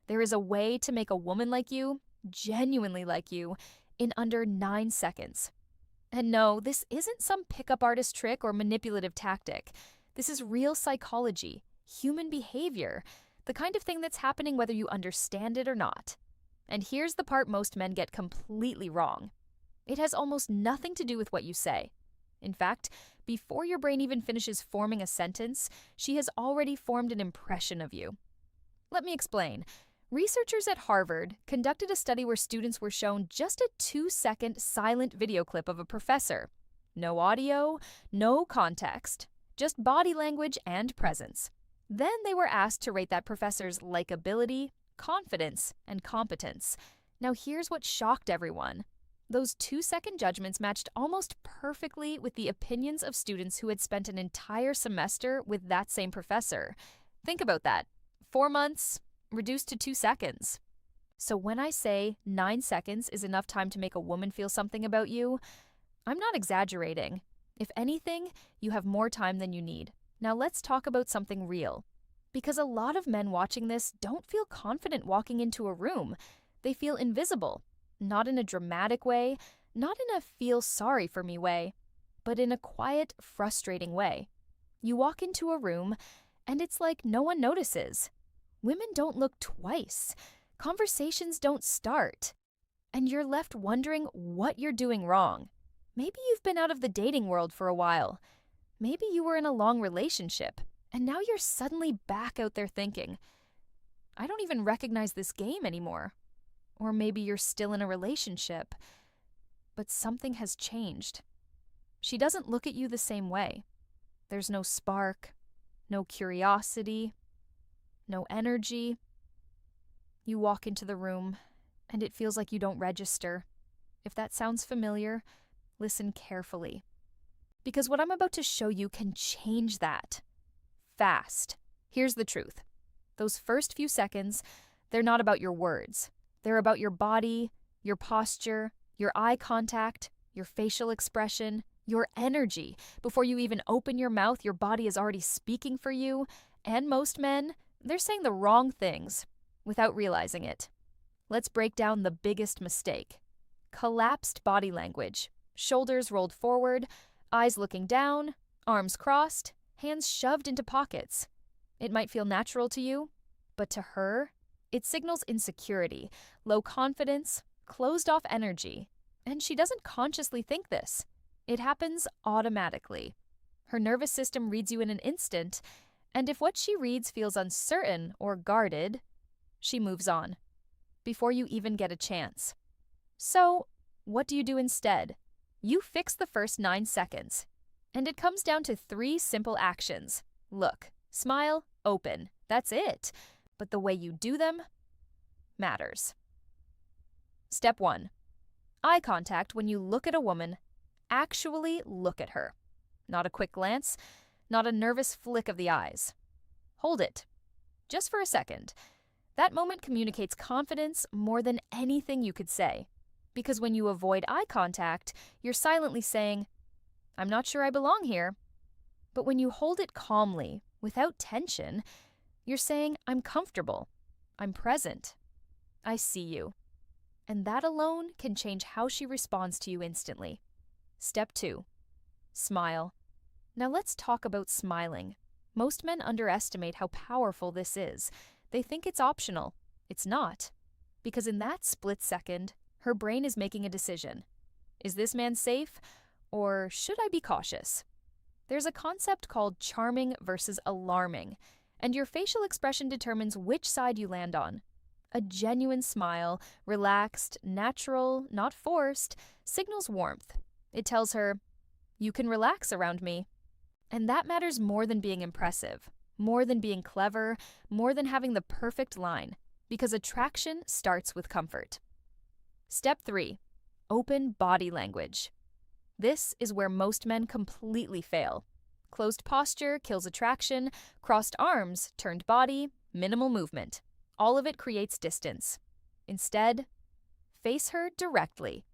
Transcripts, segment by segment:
There is a way to make a woman like you, genuinely like you, in under 9 seconds. And no, this isn't some pickup artist trick or manipulative tactic. This is real psychology, human behavior, the kind of thing that's happening whether you understand it or not. And here's the part most men get completely wrong. It has almost nothing to do with what you say. In fact, before your brain even finishes forming a sentence, she has already formed an impression of you. Let me explain. Researchers at Harvard conducted a study where students were shown just a 2-second silent video clip of a professor. No audio, no context, just body language and presence. Then they were asked to rate that professor's likability, confidence, and competence. Now here's what shocked everyone. Those 2-second judgments matched almost perfectly with the opinions of students who had spent an entire semester with that same professor. Think about that. 4 months, reduced to 2 seconds. So when I say 9 seconds is enough time to make a woman feel something about you, I'm not exaggerating. If anything, you have more time than you need. Now let's talk about something real. Because a lot of men watching this don't feel confident walking into a room. They feel invisible. Not in a dramatic way, not in a feel sorry for me way, but in a quiet, frustrating way. You walk into a room, and it's like no one notices. Women don't look twice. Conversations don't start. And you're left wondering what you're doing wrong. Maybe you've been out of the dating world for a while. Maybe you were in a long relationship, and now you're suddenly back out there thinking, I don't even recognize this game anymore. Or maybe you're still in a relationship, but something has changed. She doesn't look at you the same way. There's no spark, no curiosity, no energy. You walk into the room, and it feels like you don't register. If that sounds familiar, listen carefully. Because what I'm about to show you can change that. Fast. Here's the truth. Those first few seconds, they're not about your words. They're about your body, your posture, your eye contact, your facial expression, your energy. Before you even open your mouth, your body is already speaking for you. And most men, they're saying the wrong things without realizing it. Let's break down the biggest mistake. Collapsed body language. Shoulders rolled forward, eyes looking down, arms crossed, hands shoved into pockets. It might feel natural to you, but to her, it signals insecurity, low confidence, closed-off energy, and she doesn't consciously think this. It happens automatically. Her nervous system reads you in an instant, and if what she reads feels uncertain or guarded, she moves on, before you even get a chance. So, what do you do instead? You fix the first 9 seconds, and it comes down to 3 simple actions. Look, smile, open. That's it. But the way you do them matters. Step 1. Eye contact when you look at a woman. Actually look at her. Not a quick glance, not a nervous flick of the eyes. Hold it. Just for a second. That moment communicates confidence more than anything you could say. Because when you avoid eye contact, you're silently saying, I'm not sure I belong here. But when you hold it calmly, without tension, you're saying, I'm comfortable, I'm present, I see you. And that alone can change how she responds to you instantly. Step 2. Smile. Now let's talk about smiling. Most men underestimate how powerful this is. They think it's optional. It's not. Because in that split second, her brain is making a decision. Is this man safe, or should I be cautious? There's a concept called charming versus alarming, and your facial expression determines which side you land on. A genuine smile, relaxed, natural, not forced, signals warmth. It tells her, you can relax around me. And that matters more than being impressive, more than being clever, more than having the perfect line, because attraction starts with comfort. Step 3. Open body language. This is where most men completely fail. Closed posture kills attraction, crossed arms, turned body, minimal movement. All of it creates distance. Instead, face her directly.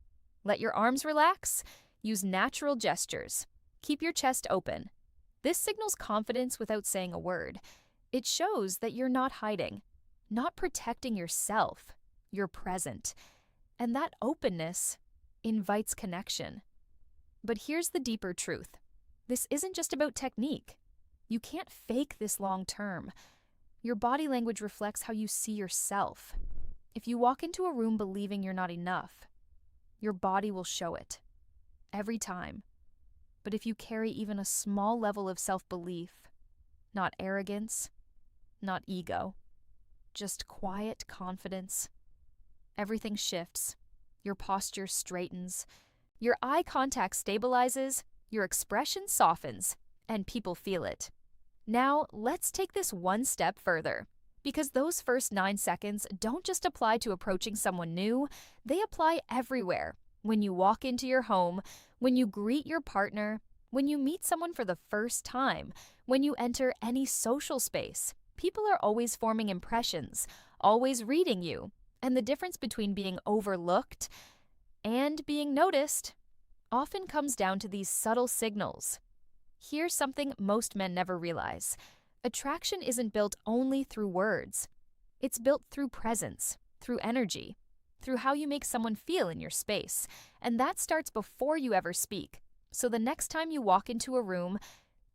Let your arms relax. Use natural gestures. Keep your chest open. This signals confidence without saying a word. It shows that you're not hiding. not protecting yourself. You're present. And that openness invites connection. But here's the deeper truth. This isn't just about technique. You can't fake this long term. Your body language reflects how you see yourself. If you walk into a room believing you're not enough, your body will show it. Every time. But if you carry even a small level of self-belief, not arrogance, not ego, just quiet confidence, everything shifts. Your posture straightens. Your eye contact stabilizes. Your expression softens. And people feel it. Now, let's take this one step further. Because those first 9 seconds don't just apply to approaching someone new, they apply everywhere. When you walk into your home, when you greet your partner, when you meet someone for the first time, when you enter any social space, people are always forming impressions, always reading you. And the difference between being overlooked and being noticed often comes down to these subtle signals. Here's something most men never realize. Attraction isn't built only through words. It's built through presence, through energy, through how you make someone feel in your space. And that starts before you ever speak. So the next time you walk into a room,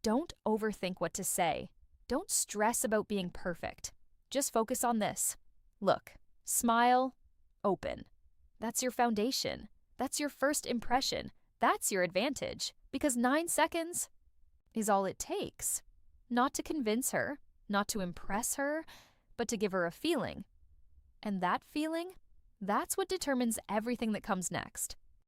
don't overthink what to say. Don't stress about being perfect. Just focus on this. Look, smile, open. That's your foundation. That's your first impression. That's your advantage. Because 9 seconds is all it takes. Not to convince her, not to impress her, but to give her a feeling. And that feeling, that's what determines everything that comes next.